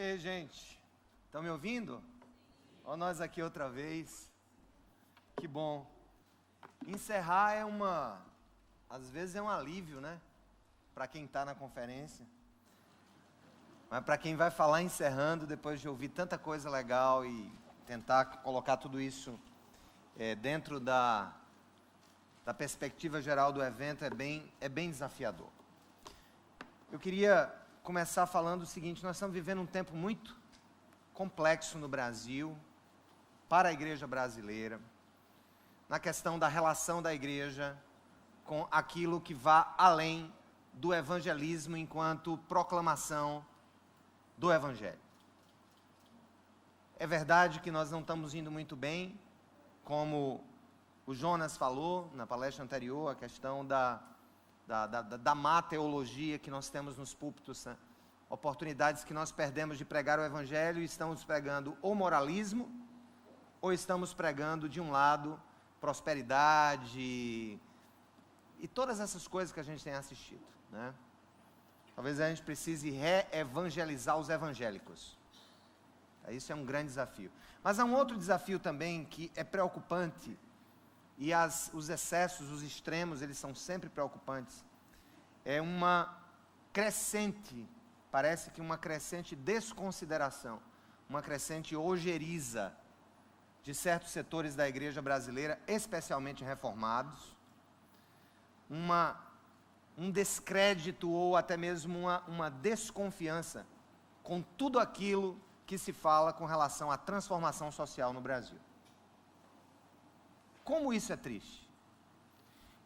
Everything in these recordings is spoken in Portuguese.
Ei, gente, estão me ouvindo? Olha nós aqui outra vez. Que bom. Encerrar às vezes é um alívio, né? Para quem está na conferência. Mas para quem vai falar encerrando, depois de ouvir tanta coisa legal e tentar colocar tudo isso dentro da perspectiva geral do evento, é bem desafiador. Eu queria começar falando o seguinte: nós estamos vivendo um tempo muito complexo no Brasil, para a igreja brasileira, na questão da relação da igreja com aquilo que vá além do evangelismo enquanto proclamação do evangelho. É verdade que nós não estamos indo muito bem, como o Jonas falou na palestra anterior, a questão da má teologia que nós temos nos púlpitos, né? Oportunidades que nós perdemos de pregar o evangelho e estamos pregando ou moralismo, ou estamos pregando, de um lado, prosperidade e todas essas coisas que a gente tem assistido, né? Talvez a gente precise re-evangelizar os evangélicos. Isso é um grande desafio. Mas há um outro desafio também que é preocupante, e os excessos, os extremos, eles são sempre preocupantes. É parece que uma crescente desconsideração, uma crescente ojeriza de certos setores da igreja brasileira, especialmente reformados, um descrédito ou até mesmo uma desconfiança com tudo aquilo que se fala com relação à transformação social no Brasil. Como isso é triste?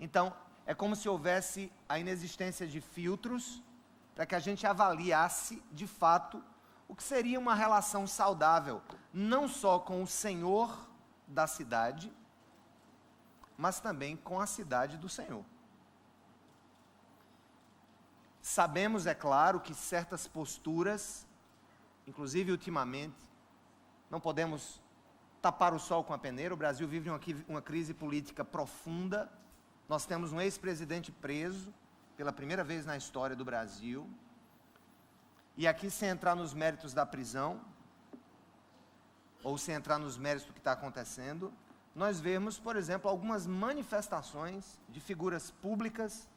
Então, é como se houvesse a inexistência de filtros para que a gente avaliasse, de fato, o que seria uma relação saudável, não só com o Senhor da cidade, mas também com a cidade do Senhor. Sabemos, é claro, que certas posturas, inclusive ultimamente, não podemos tapar o sol com a peneira. O Brasil vive uma crise política profunda. Nós temos um ex-presidente preso pela primeira vez na história do Brasil. E aqui, sem entrar nos méritos da prisão, ou sem entrar nos méritos do que está acontecendo, nós vemos, por exemplo, algumas manifestações de figuras públicas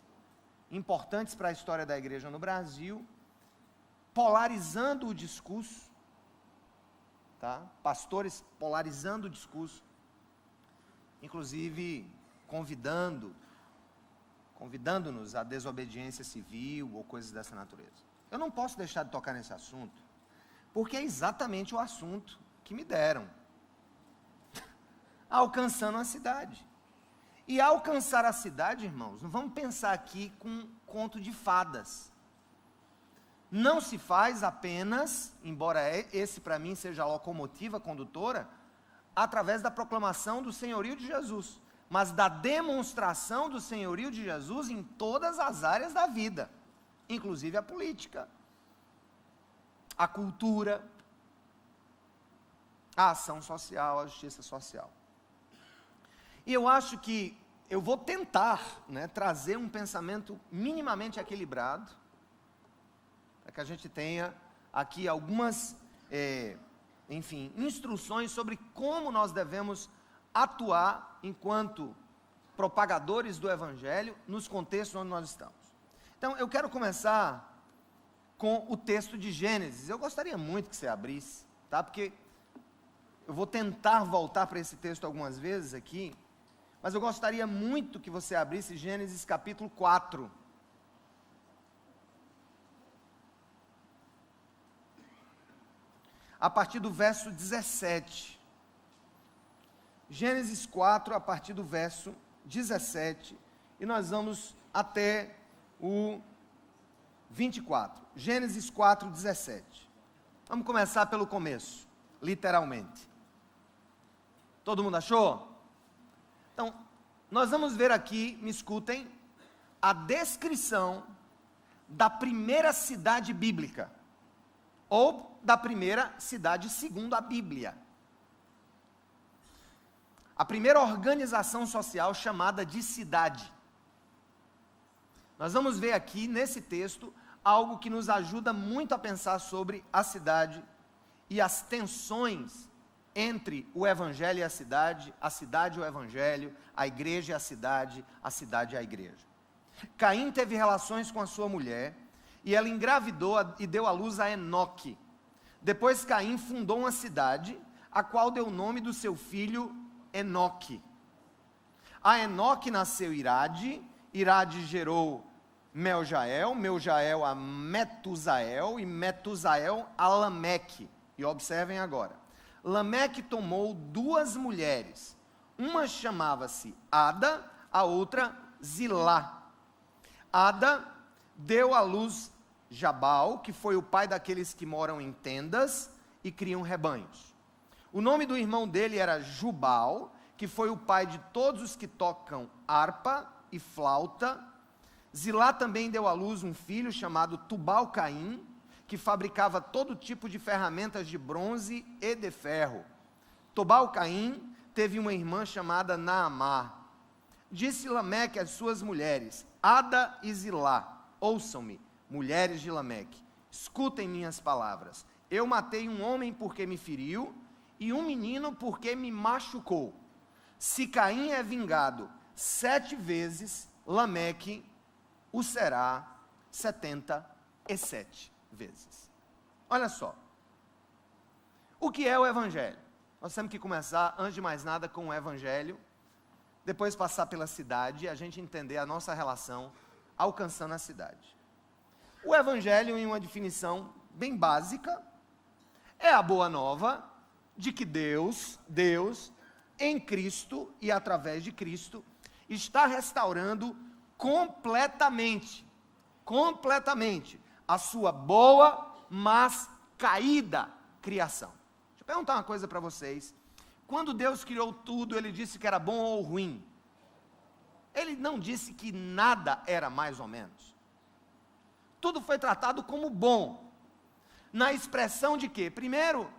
importantes para a história da igreja no Brasil, polarizando o discurso, tá? Pastores polarizando o discurso, inclusive convidando-nos à desobediência civil ou coisas dessa natureza. Eu não posso deixar de tocar nesse assunto, porque é exatamente o assunto que me deram. Alcançando a cidade. E alcançar a cidade, irmãos, não vamos pensar aqui com conto de fadas. Não se faz apenas, embora esse para mim seja a locomotiva condutora, através da proclamação do senhorio de Jesus, mas da demonstração do senhorio de Jesus em todas as áreas da vida, inclusive a política, a cultura, a ação social, a justiça social. E eu acho que eu vou tentar, né, trazer um pensamento minimamente equilibrado, para que a gente tenha aqui algumas, instruções sobre como nós devemos atuar enquanto propagadores do Evangelho nos contextos onde nós estamos. Então, eu quero começar com o texto de Gênesis. Eu gostaria muito que você abrisse, tá? Porque eu vou tentar voltar para esse texto algumas vezes aqui, mas eu gostaria muito que você abrisse Gênesis capítulo 4. A partir do verso 17. Gênesis 4, a partir do verso 17. E nós vamos até o 24. Gênesis 4, 17. Vamos começar pelo começo, literalmente. Todo mundo achou? Então, nós vamos ver aqui, me escutem, a descrição da primeira cidade bíblica, ou da primeira cidade segundo a Bíblia. A primeira organização social chamada de cidade. Nós vamos ver aqui, nesse texto, algo que nos ajuda muito a pensar sobre a cidade e as tensões entre o evangelho e a cidade e o evangelho, a igreja e a cidade e a igreja. Caim teve relações com a sua mulher, e ela engravidou e deu à luz a Enoque. Depois Caim fundou uma cidade, a qual deu o nome do seu filho Enoque. A Enoque nasceu Irade, Irade gerou Meljael, Meljael a Metusael, e Metusael a Lameque. E observem agora, Lameque tomou 2 mulheres, uma chamava-se Ada, a outra Zilá. Ada deu à luz Jabal, que foi o pai daqueles que moram em tendas e criam rebanhos. O nome do irmão dele era Jubal, que foi o pai de todos os que tocam harpa e flauta. Zilá também deu à luz um filho chamado Tubal-Caim, que fabricava todo tipo de ferramentas de bronze e de ferro. Tubal-Caim teve uma irmã chamada Naamá. Disse Lameque às suas mulheres, Ada e Zilá, ouçam-me, mulheres de Lameque, escutem minhas palavras. Eu matei um homem porque me feriu, e um menino porque me machucou. Se Caim é vingado 7 vezes, Lameque o será 77 vezes. Olha só. O que é o evangelho? Nós temos que começar, antes de mais nada, com o evangelho, depois passar pela cidade e a gente entender a nossa relação alcançando a cidade. O evangelho, em uma definição bem básica, é a boa nova de que Deus, em Cristo e através de Cristo, está restaurando completamente a sua boa, mas caída criação. Deixa eu perguntar uma coisa para vocês. Quando Deus criou tudo, Ele disse que era bom ou ruim? Ele não disse que nada era mais ou menos. Tudo foi tratado como bom. Na expressão de quê? Primeiro,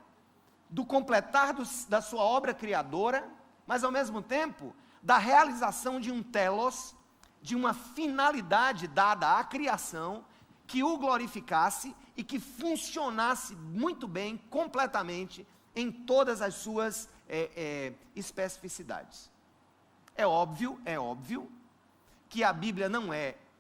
do completar da sua obra criadora, mas ao mesmo tempo, da realização de um telos, de uma finalidade dada à criação, que o glorificasse e que funcionasse muito bem, completamente, em todas as suas especificidades. É óbvio que a Bíblia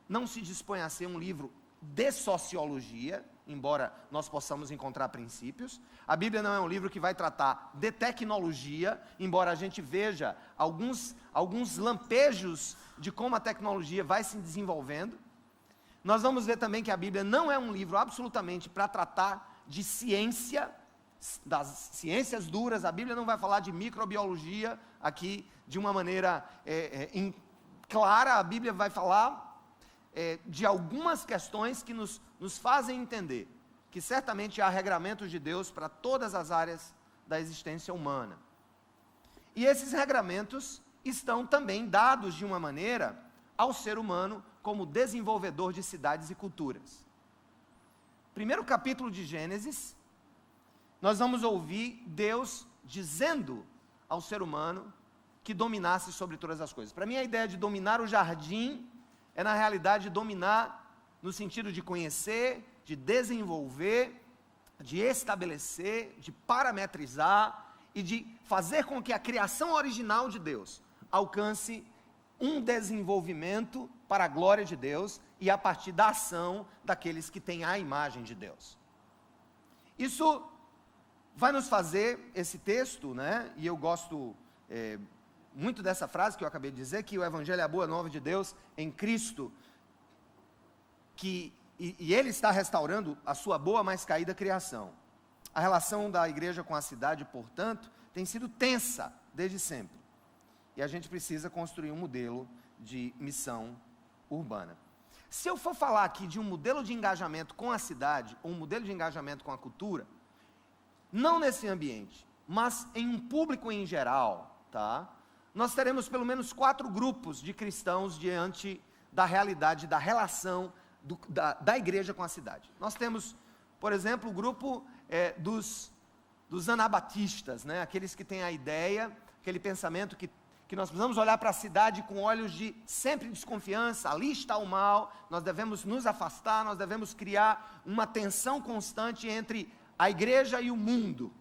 não se dispõe a ser um livro de sociologia, embora nós possamos encontrar princípios. A Bíblia não é um livro que vai tratar de tecnologia, embora a gente veja alguns lampejos de como a tecnologia vai se desenvolvendo. Nós vamos ver também que a Bíblia não é um livro absolutamente para tratar de ciência, das ciências duras. A Bíblia não vai falar de microbiologia aqui de uma maneira clara. A Bíblia vai falar de algumas questões que nos fazem entender que certamente há regramentos de Deus para todas as áreas da existência humana. E esses regramentos estão também dados de uma maneira ao ser humano como desenvolvedor de cidades e culturas. Primeiro capítulo de Gênesis, nós vamos ouvir Deus dizendo ao ser humano que dominasse sobre todas as coisas. Para mim, a ideia de dominar o jardim é, na realidade, dominar no sentido de conhecer, de desenvolver, de estabelecer, de parametrizar e de fazer com que a criação original de Deus alcance um desenvolvimento para a glória de Deus e a partir da ação daqueles que têm a imagem de Deus. Isso vai nos fazer, esse texto, né? E eu gosto muito dessa frase que eu acabei de dizer, que o Evangelho é a boa nova de Deus em Cristo, e Ele está restaurando a sua boa, mas caída criação. A relação da igreja com a cidade, portanto, tem sido tensa desde sempre. E a gente precisa construir um modelo de missão urbana. Se eu for falar aqui de um modelo de engajamento com a cidade, ou um modelo de engajamento com a cultura, não nesse ambiente, mas em um público em geral, tá? Nós teremos pelo menos 4 grupos de cristãos diante da realidade, da relação da igreja com a cidade. Nós temos, por exemplo, o grupo dos anabatistas, né? Aqueles que têm a ideia, aquele pensamento que que nós precisamos olhar para a cidade com olhos de sempre desconfiança, ali está o mal, nós devemos nos afastar, nós devemos criar uma tensão constante entre a igreja e o mundo.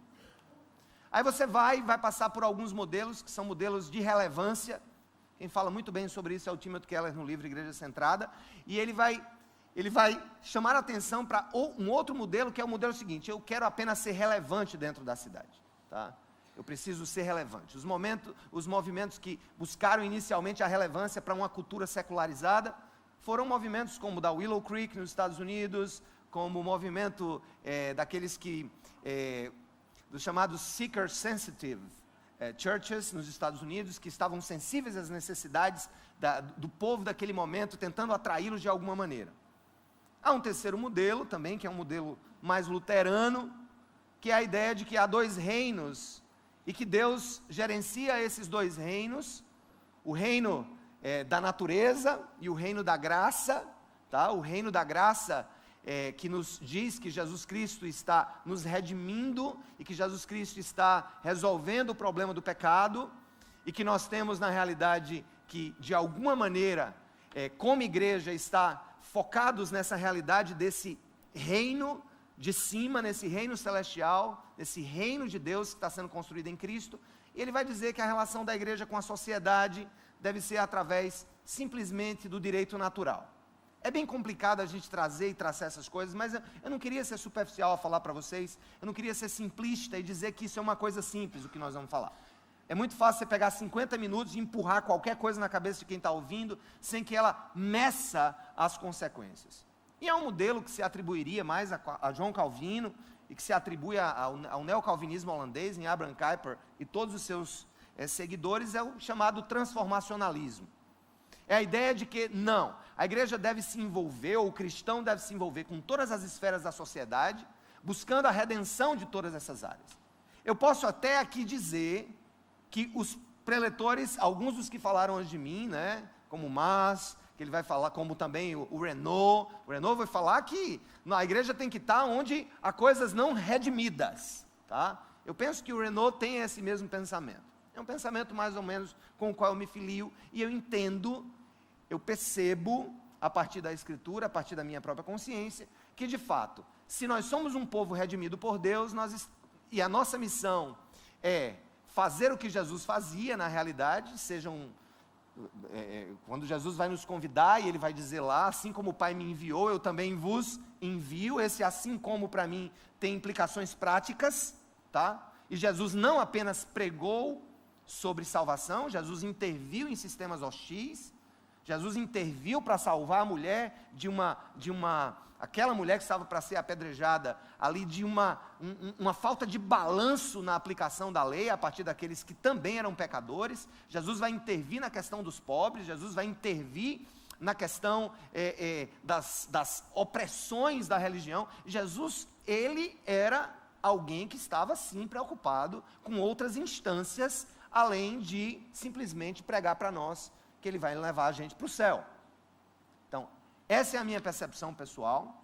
Aí você vai passar por alguns modelos, que são modelos de relevância. Quem fala muito bem sobre isso é o Timothy Keller no livro Igreja Centrada, e ele vai chamar a atenção para um outro modelo, que é o modelo seguinte: eu quero apenas ser relevante dentro da cidade, tá? Eu preciso ser relevante. Os movimentos que buscaram inicialmente a relevância para uma cultura secularizada, foram movimentos como o da Willow Creek nos Estados Unidos, como o movimento daqueles dos chamados Seeker Sensitive Churches nos Estados Unidos, que estavam sensíveis às necessidades do povo daquele momento, tentando atraí-los de alguma maneira. Há um terceiro modelo também, que é um modelo mais luterano, que é a ideia de que há dois reinos, e que Deus gerencia esses dois reinos, o reino da natureza e o reino da graça, tá? O reino da graça que nos diz que Jesus Cristo está nos redimindo, e que Jesus Cristo está resolvendo o problema do pecado, e que nós temos na realidade que, de alguma maneira, como igreja, está focados nessa realidade desse reino de cima, nesse reino celestial, nesse reino de Deus que está sendo construído em Cristo. E ele vai dizer que a relação da igreja com a sociedade deve ser através simplesmente do direito natural. É bem complicado a gente trazer e traçar essas coisas, mas eu não queria ser superficial a falar para vocês, eu não queria ser simplista e dizer que isso é uma coisa simples, o que nós vamos falar. É muito fácil você pegar 50 minutos e empurrar qualquer coisa na cabeça de quem está ouvindo, sem que ela meça as consequências. E é um modelo que se atribuiria mais a João Calvino, e que se atribui ao neocalvinismo holandês, em Abraham Kuyper e todos os seus seguidores, é o chamado transformacionalismo. É a ideia de que, não, a igreja deve se envolver, ou o cristão deve se envolver com todas as esferas da sociedade, buscando a redenção de todas essas áreas. Eu posso até aqui dizer que os preletores, alguns dos que falaram antes de mim, né, como o Mas, que ele vai falar, como também o Renault vai falar que a igreja tem que estar onde há coisas não redimidas, tá? Eu penso que o Renault tem esse mesmo pensamento. É um pensamento mais ou menos com o qual eu me filio, e eu entendo, eu percebo, a partir da Escritura, a partir da minha própria consciência, que de fato, se nós somos um povo redimido por Deus, e a nossa missão é fazer o que Jesus fazia na realidade, quando Jesus vai nos convidar, e ele vai dizer lá, assim como o Pai me enviou, eu também vos envio. Esse assim como para mim tem implicações práticas, tá? E Jesus não apenas pregou sobre salvação, Jesus interviu em sistemas hostis, Jesus interviu para salvar a mulher aquela mulher que estava para ser apedrejada, ali de uma falta de balanço na aplicação da lei, a partir daqueles que também eram pecadores. Jesus vai intervir na questão dos pobres, Jesus vai intervir na questão das opressões da religião. Jesus, ele era alguém que estava sim preocupado com outras instâncias, além de simplesmente pregar para nós que ele vai levar a gente para o céu. Então, essa é a minha percepção pessoal,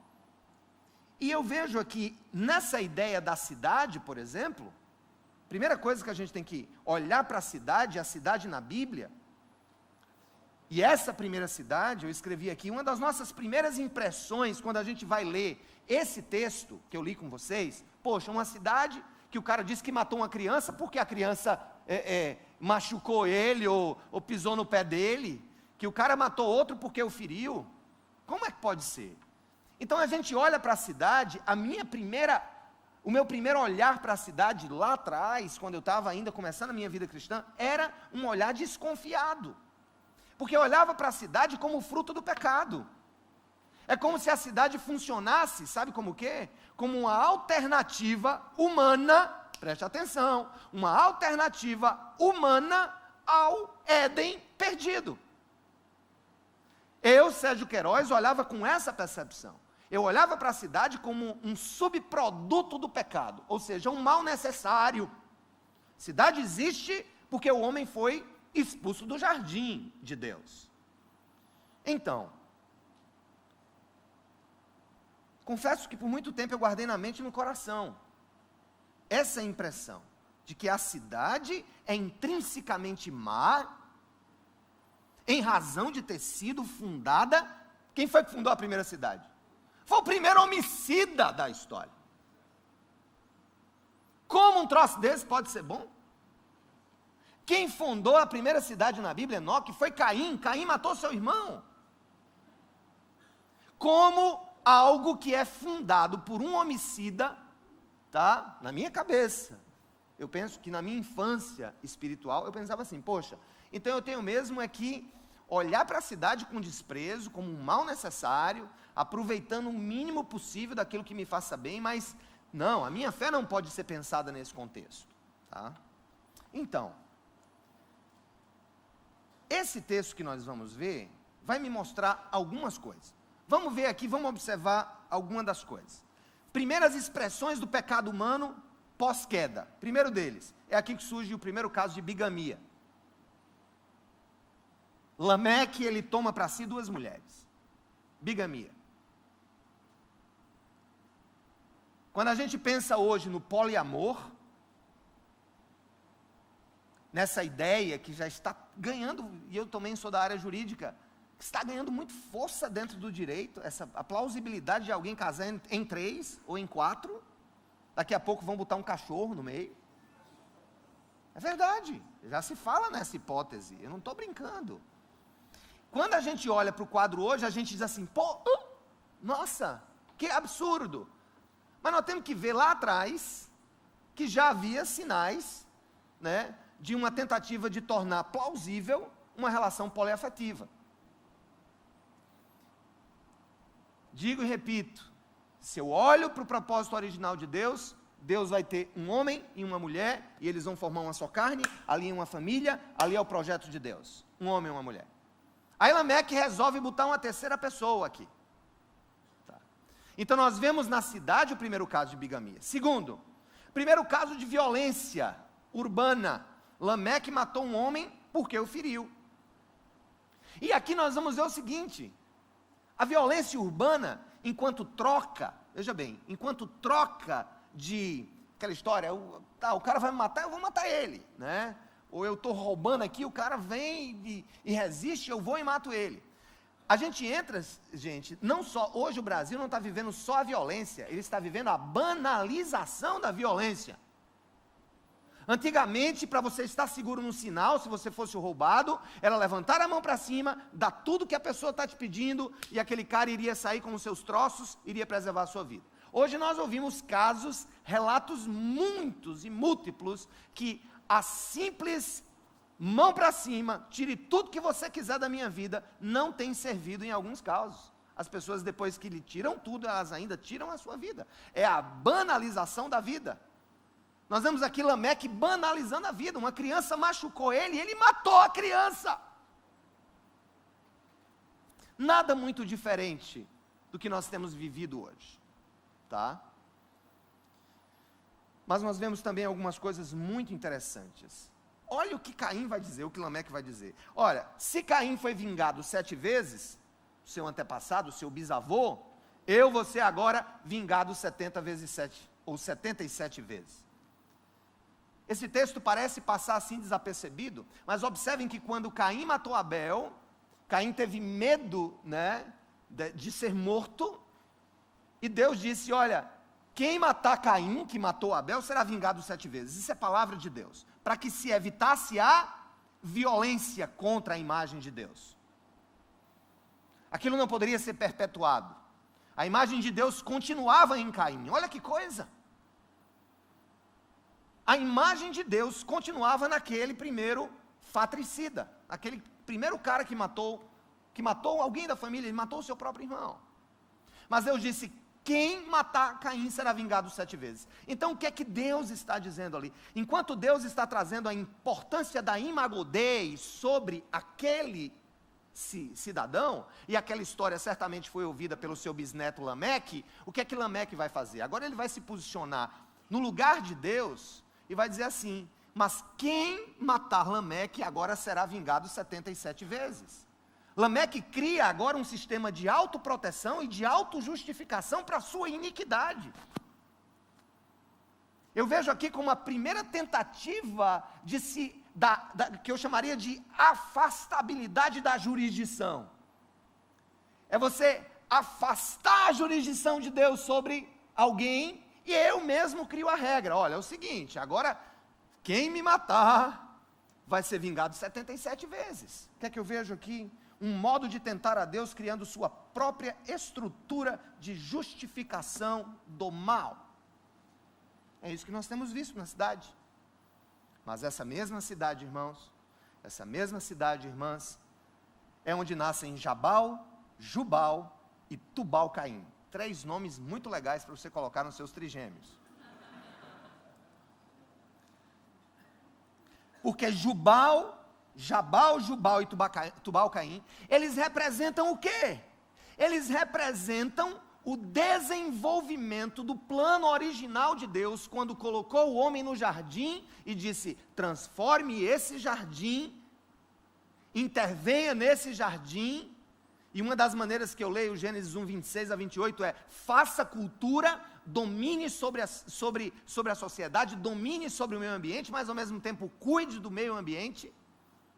e eu vejo aqui, nessa ideia da cidade, por exemplo, primeira coisa que a gente tem que olhar para a cidade na Bíblia, e essa primeira cidade, eu escrevi aqui, uma das nossas primeiras impressões, quando a gente vai ler esse texto, que eu li com vocês, poxa, uma cidade que o cara disse que matou uma criança, porque a criança machucou ele, ou pisou no pé dele, que o cara matou outro porque o feriu. Como é que pode ser? Então a gente olha para a cidade, o meu primeiro olhar para a cidade lá atrás, quando eu estava ainda começando a minha vida cristã, era um olhar desconfiado, porque eu olhava para a cidade como fruto do pecado. É como se a cidade funcionasse, sabe como o quê? Como uma alternativa humana, preste atenção, uma alternativa humana ao Éden perdido. Eu, Sérgio Queiroz, olhava com essa percepção. Eu olhava para a cidade como um subproduto do pecado, ou seja, um mal necessário. Cidade existe porque o homem foi expulso do jardim de Deus. Então, confesso que por muito tempo eu guardei na mente e no coração essa impressão. de que a cidade é intrinsecamente má, em razão de ter sido fundada. Quem foi que fundou a primeira cidade? Foi o primeiro homicida da história. Como um troço desse pode ser bom? Quem fundou a primeira cidade na Bíblia, Enoque, foi Caim. Caim matou seu irmão. Como algo que é fundado por um homicida, tá? Na minha cabeça, eu penso que na minha infância espiritual, eu pensava assim, poxa, então eu tenho mesmo é que olhar para a cidade com desprezo, como um mal necessário, aproveitando o mínimo possível daquilo que me faça bem, mas não, a minha fé não pode ser pensada nesse contexto, tá? Então, esse texto que nós vamos ver, vai me mostrar algumas coisas. Vamos ver aqui, vamos observar algumas das coisas. Primeiras expressões do pecado humano pós-queda. Primeiro deles, é aqui que surge o primeiro caso de bigamia. Lameque, ele toma para si 2 mulheres. Bigamia. Quando a gente pensa hoje no poliamor, nessa ideia que já está ganhando, e eu também sou da área jurídica, está ganhando muito força dentro do direito, a plausibilidade de alguém casar em 3 ou em 4, daqui a pouco vão botar um cachorro no meio. É verdade, já se fala nessa hipótese, eu não estou brincando. Quando a gente olha para o quadro hoje, a gente diz assim, pô, nossa, que absurdo. Mas nós temos que ver lá atrás, que já havia sinais, né, de uma tentativa de tornar plausível uma relação poliafetiva. Digo e repito, se eu olho para o propósito original de Deus, Deus vai ter um homem e uma mulher, e eles vão formar uma só carne, ali é uma família, ali é o projeto de Deus, um homem e uma mulher. Aí Lameque resolve botar uma terceira pessoa aqui. Tá. Então nós vemos na cidade o primeiro caso de bigamia. Segundo, primeiro caso de violência urbana. Lameque matou um homem porque o feriu. E aqui nós vamos ver o seguinte, a violência urbana, enquanto troca, veja bem, enquanto troca de, aquela história, o cara vai me matar, eu vou matar ele, né? Ou eu estou roubando aqui, o cara vem e resiste, eu vou e mato ele. A gente entra, gente, não só, hoje o Brasil não está vivendo só a violência, ele está vivendo a banalização da violência. Antigamente, para você estar seguro no sinal, se você fosse roubado, era levantar a mão para cima, dar tudo que a pessoa está te pedindo, e aquele cara iria sair com os seus troços, iria preservar a sua vida. Hoje nós ouvimos casos, relatos muitos e múltiplos, que a simples mão para cima, tire tudo que você quiser da minha vida, não tem servido em alguns casos. As pessoas, depois que lhe tiram tudo, elas ainda tiram a sua vida. É a banalização da vida. Nós vemos aqui Lameque banalizando a vida. Uma criança machucou ele e ele matou a criança. Nada muito diferente do que nós temos vivido hoje, tá? Mas nós vemos também algumas coisas muito interessantes. Olha o que Caim vai dizer, o que Lameque vai dizer. Olha, se Caim foi vingado 7 vezes, o seu antepassado, o seu bisavô, eu vou ser agora vingado 70 vezes 7, ou 77 vezes. Esse texto parece passar assim desapercebido, mas observem que quando Caim matou Abel, Caim teve medo, né, de ser morto, e Deus disse, olha, quem matar Caim, que matou Abel, será vingado 7 vezes. Isso é palavra de Deus, para que se evitasse a violência contra a imagem de Deus. Aquilo não poderia ser perpetuado. A imagem de Deus continuava em Caim, olha que coisa. A imagem de Deus continuava naquele primeiro fratricida, aquele primeiro cara que matou alguém da família, ele matou o seu próprio irmão. Mas Deus disse, quem matar Caim será vingado 7 vezes. Então o que é que Deus está dizendo ali? Enquanto Deus está trazendo a importância da imagodei sobre aquele cidadão, e aquela história certamente foi ouvida pelo seu bisneto Lameque, o que é que Lameque vai fazer? Agora ele vai se posicionar no lugar de Deus, e vai dizer assim, mas quem matar Lameque agora será vingado 77 vezes. Lameque cria agora um sistema de autoproteção e de autojustificação para a sua iniquidade. Eu vejo aqui como a primeira tentativa que eu chamaria de afastabilidade da jurisdição. É você afastar a jurisdição de Deus sobre alguém, e eu mesmo crio a regra. Olha, é o seguinte, agora quem me matar vai ser vingado 77 vezes. O que é que eu vejo aqui? Um modo de tentar a Deus criando sua própria estrutura de justificação do mal. É isso que nós temos visto na cidade. Mas essa mesma cidade, irmãos, irmãs, é onde nascem Jabal, Jubal e Tubal-Caim. 3 nomes muito legais para você colocar nos seus trigêmeos. Porque Jabal, Jubal e Tubal-Caim, eles representam o quê? Eles representam o desenvolvimento do plano original de Deus, quando colocou o homem no jardim e disse: transforme esse jardim, intervenha nesse jardim. E uma das maneiras que eu leio Gênesis 1, 26 a 28 é: faça cultura, domine sobre a sociedade, domine sobre o meio ambiente, mas ao mesmo tempo cuide do meio ambiente,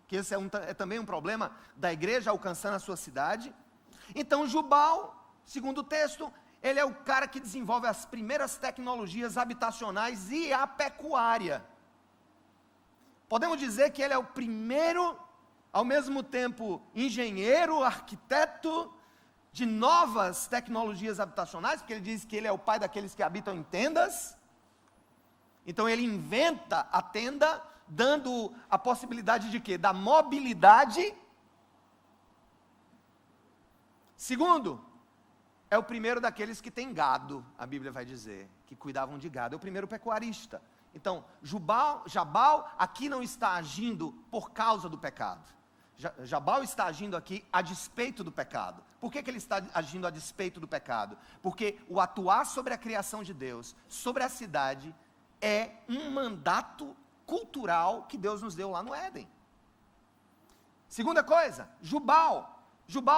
que esse é também um problema da igreja alcançando a sua cidade. Então Jubal, segundo o texto, ele é o cara que desenvolve as primeiras tecnologias habitacionais e a pecuária. Podemos dizer que ele é o primeiro, ao mesmo tempo, engenheiro, arquiteto de novas tecnologias habitacionais, porque ele diz que ele é o pai daqueles que habitam em tendas. Então ele inventa a tenda, dando a possibilidade de quê? Da mobilidade. Segundo, é o primeiro daqueles que tem gado, a Bíblia vai dizer, que cuidavam de gado, é o primeiro pecuarista. Então, Jabal aqui não está agindo por causa do pecado. Jabal está agindo aqui a despeito do pecado. Por que ele está agindo a despeito do pecado? Porque o atuar sobre a criação de Deus, sobre a cidade, é um mandato cultural que Deus nos deu lá no Éden. Segunda coisa, Jubal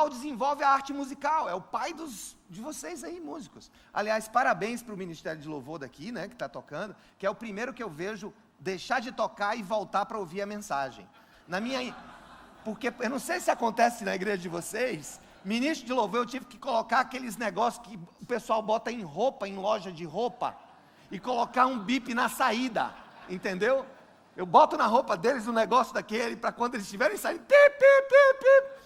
desenvolve a arte musical, é o pai de vocês aí, músicos. Aliás, parabéns para o Ministério de Louvor daqui, né, que está tocando, que é o primeiro que eu vejo deixar de tocar e voltar para ouvir a mensagem. Porque eu não sei se acontece na igreja de vocês, ministro de louvor, eu tive que colocar aqueles negócios que o pessoal bota em roupa, em loja de roupa, e colocar um bip na saída, entendeu? Eu boto na roupa deles um negócio daquele, para quando eles estiverem saindo, pip, pip, pip, pip,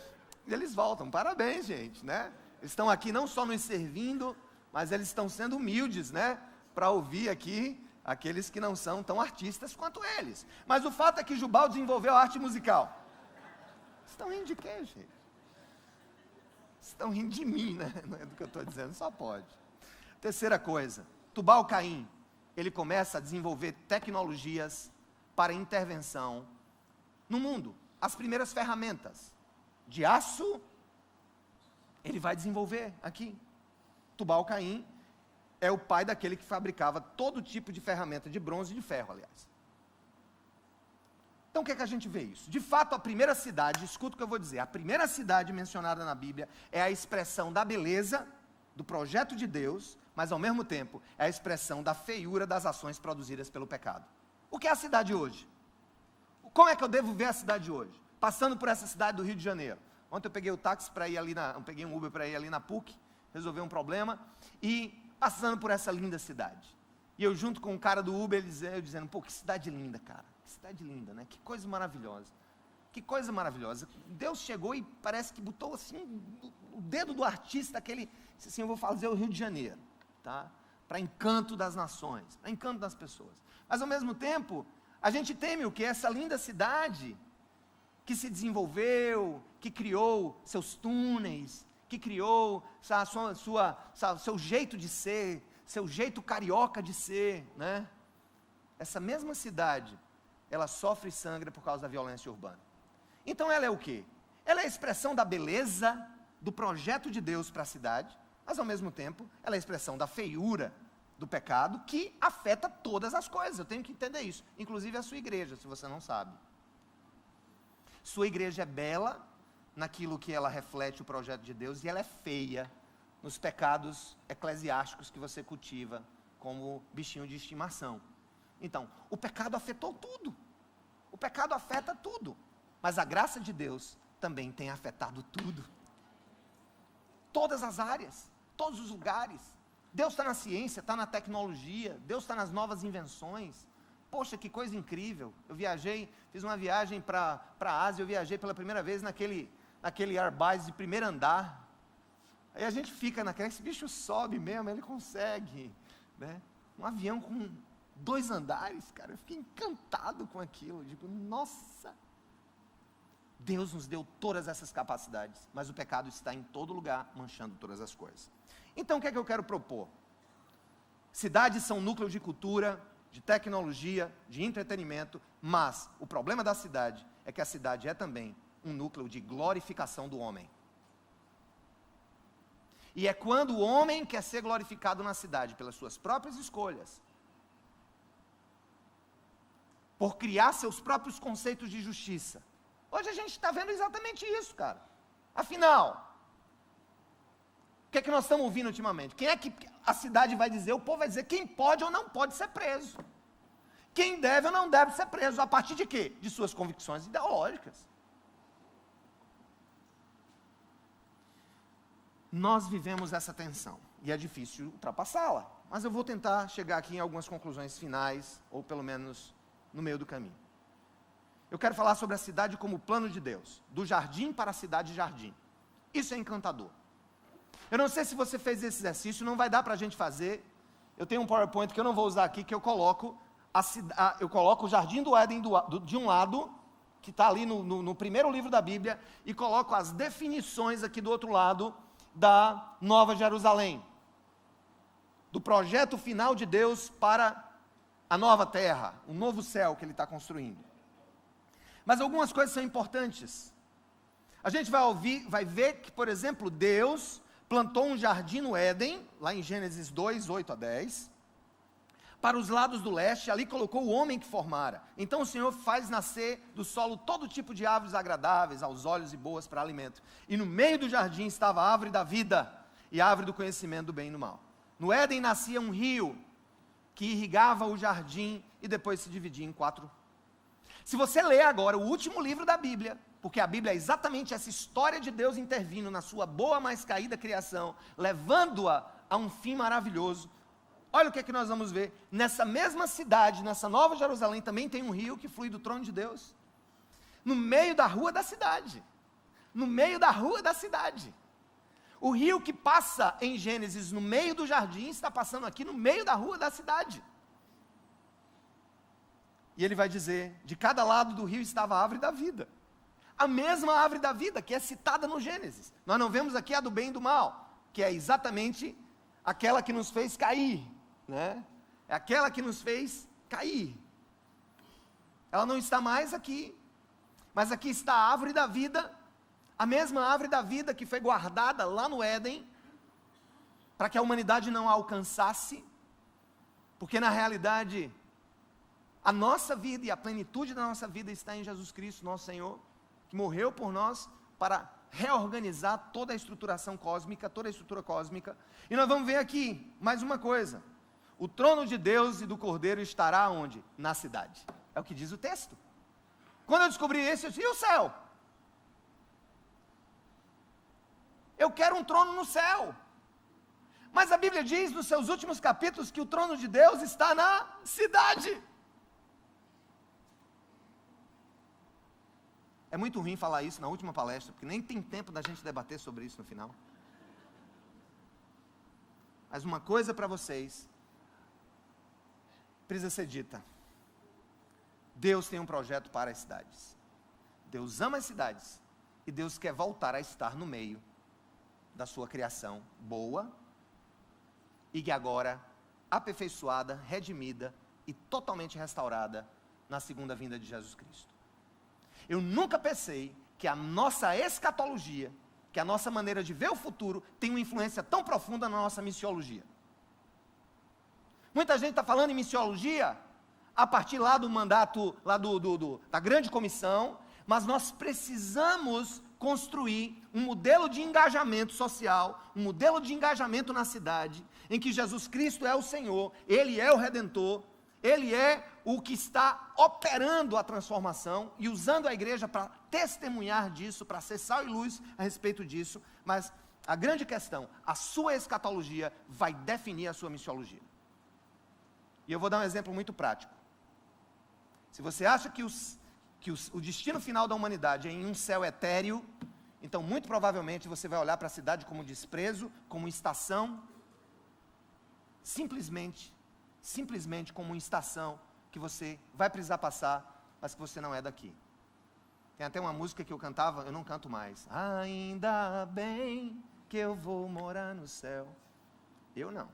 e eles voltam. Parabéns, gente, né? Eles estão aqui não só nos servindo, mas eles estão sendo humildes, né? Para ouvir aqui aqueles que não são tão artistas quanto eles. Mas o fato é que Jubal desenvolveu a arte musical. Vocês estão rindo de quê, gente? Vocês estão rindo de mim, né? Não é do que eu estou dizendo, só pode. Terceira coisa, Tubal-Caim, ele começa a desenvolver tecnologias para intervenção no mundo. As primeiras ferramentas de aço, ele vai desenvolver aqui. Tubal-Caim é o pai daquele que fabricava todo tipo de ferramenta de bronze e de ferro, aliás. Então o que é que a gente vê isso? De fato, a primeira cidade, escuta o que eu vou dizer, a primeira cidade mencionada na Bíblia é a expressão da beleza, do projeto de Deus, mas ao mesmo tempo é a expressão da feiura das ações produzidas pelo pecado. O que é a cidade hoje? Como é que eu devo ver a cidade hoje? Passando por essa cidade do Rio de Janeiro. Ontem eu peguei o táxi para ir ali peguei um Uber para ir ali na PUC, resolver um problema, e passando por essa linda cidade. E eu junto com o cara do Uber, eu dizendo, pô, que cidade linda, cara. Que cidade linda, né? Que coisa maravilhosa. Que coisa maravilhosa. Deus chegou e parece que botou assim, o dedo do artista, aquele, assim, eu vou fazer o Rio de Janeiro, tá? Para encanto das nações, para encanto das pessoas. Mas ao mesmo tempo, a gente teme o que? Essa linda cidade que se desenvolveu, que criou seus túneis, que criou seu jeito de ser, seu jeito carioca de ser, né? Essa mesma cidade, ela sofre e sangra por causa da violência urbana. Então ela é o quê? Ela é a expressão da beleza, do projeto de Deus para a cidade, mas ao mesmo tempo, ela é a expressão da feiura do pecado, que afeta todas as coisas. Eu tenho que entender isso, inclusive a sua igreja, se você não sabe. Sua igreja é bela naquilo que ela reflete o projeto de Deus, e ela é feia nos pecados eclesiásticos que você cultiva como bichinho de estimação. Então, o pecado afetou tudo. O pecado afeta tudo. Mas a graça de Deus também tem afetado tudo. Todas as áreas, todos os lugares. Deus está na ciência, está na tecnologia, Deus está nas novas invenções. Poxa, que coisa incrível. Eu viajei, fiz uma viagem para a Ásia, eu viajei pela primeira vez naquele Airbus de primeiro andar. Aí a gente fica naquela, esse bicho sobe mesmo, ele consegue, né? Um avião com 2 andares, cara, eu fiquei encantado com aquilo. Eu digo, nossa, Deus nos deu todas essas capacidades, mas o pecado está em todo lugar, manchando todas as coisas. Então, o que é que eu quero propor? Cidades são núcleo de cultura, de tecnologia, de entretenimento, mas o problema da cidade é que a cidade é também um núcleo de glorificação do homem. E é quando o homem quer ser glorificado na cidade pelas suas próprias escolhas, por criar seus próprios conceitos de justiça. Hoje a gente está vendo exatamente isso, cara. Afinal, o que é que nós estamos ouvindo ultimamente? Quem é que a cidade vai dizer? O povo vai dizer quem pode ou não pode ser preso. Quem deve ou não deve ser preso. A partir de quê? De suas convicções ideológicas. Nós vivemos essa tensão e é difícil ultrapassá-la, mas eu vou tentar chegar aqui em algumas conclusões finais, ou pelo menos no meio do caminho. Eu quero falar sobre a cidade como plano de Deus, do jardim para a cidade-jardim. Isso é encantador. Eu não sei se você fez esse exercício, não vai dar para a gente fazer. Eu tenho um PowerPoint que eu não vou usar aqui, que eu coloco o Jardim do Éden de um lado, que está ali no primeiro livro da Bíblia, e coloco as definições aqui do outro lado, da Nova Jerusalém, do projeto final de Deus para a nova terra, o novo céu que Ele está construindo. Mas algumas coisas são importantes. A gente vai ver que, por exemplo, Deus plantou um jardim no Éden, lá em Gênesis 2, 8 a 10, para os lados do leste, ali colocou o homem que formara. Então o Senhor faz nascer do solo todo tipo de árvores agradáveis aos olhos e boas para alimento. E no meio do jardim estava a árvore da vida e a árvore do conhecimento do bem e do mal. No Éden nascia um rio que irrigava o jardim e depois se dividia em 4. Se você ler agora o último livro da Bíblia, porque a Bíblia é exatamente essa história de Deus intervindo na sua boa, mas caída criação, levando-a a um fim maravilhoso. Olha o que é que nós vamos ver. Nessa mesma cidade, nessa Nova Jerusalém, também tem um rio que flui do trono de Deus. No meio da rua da cidade. No meio da rua da cidade. O rio que passa em Gênesis no meio do jardim, está passando aqui no meio da rua da cidade. E ele vai dizer, de cada lado do rio estava a árvore da vida. A mesma árvore da vida que é citada no Gênesis. Nós não vemos aqui a do bem e do mal, que é exatamente aquela que nos fez cair. Né? É aquela que nos fez cair. Ela não está mais aqui, mas aqui está a árvore da vida, a mesma árvore da vida que foi guardada lá no Éden, para que a humanidade não a alcançasse, porque na realidade, a nossa vida e a plenitude da nossa vida está em Jesus Cristo, nosso Senhor, que morreu por nós para reorganizar toda a estruturação cósmica, toda a estrutura cósmica. E nós vamos ver aqui mais uma coisa. O trono de Deus e do Cordeiro estará onde? Na cidade. É o que diz o texto. Quando eu descobri isso, eu disse, e o céu? Eu quero um trono no céu. Mas a Bíblia diz nos seus últimos capítulos que o trono de Deus está na cidade. É muito ruim falar isso na última palestra, porque nem tem tempo da gente debater sobre isso no final. Mas uma coisa para vocês precisa ser dita. Deus tem um projeto para as cidades. Deus ama as cidades. E Deus quer voltar a estar no meio da sua criação boa e que agora aperfeiçoada, redimida e totalmente restaurada na segunda vinda de Jesus Cristo. Eu nunca pensei que a nossa escatologia, que a nossa maneira de ver o futuro, tem uma influência tão profunda na nossa missiologia. Muita gente está falando em missiologia a partir lá do mandato, lá da grande comissão, mas nós precisamos construir um modelo de engajamento social, um modelo de engajamento na cidade, em que Jesus Cristo é o Senhor, Ele é o Redentor, Ele é o que está operando a transformação e usando a igreja para testemunhar disso, para ser sal e luz a respeito disso. Mas a grande questão, a sua escatologia vai definir a sua missiologia. E eu vou dar um exemplo muito prático. Se você acha que o destino final da humanidade é em um céu etéreo, então muito provavelmente você vai olhar para a cidade como desprezo, como estação, simplesmente como uma estação que você vai precisar passar, mas que você não é daqui. Tem até uma música que eu cantava, eu não canto mais. Ainda bem que eu vou morar no céu. Eu não.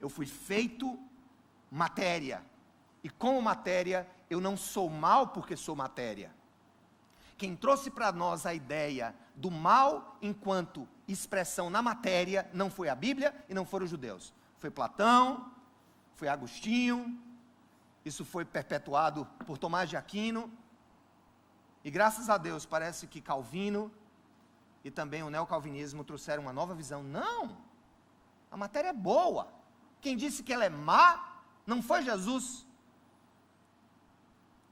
Eu fui feito matéria. E como matéria, eu não sou mal porque sou matéria. Quem trouxe para nós a ideia do mal enquanto expressão na matéria não foi a Bíblia e não foram os judeus. Foi Platão, foi Agostinho, isso foi perpetuado por Tomás de Aquino. E graças a Deus parece que Calvino e também o neocalvinismo trouxeram uma nova visão. Não, a matéria é boa. Quem disse que ela é má não foi Jesus.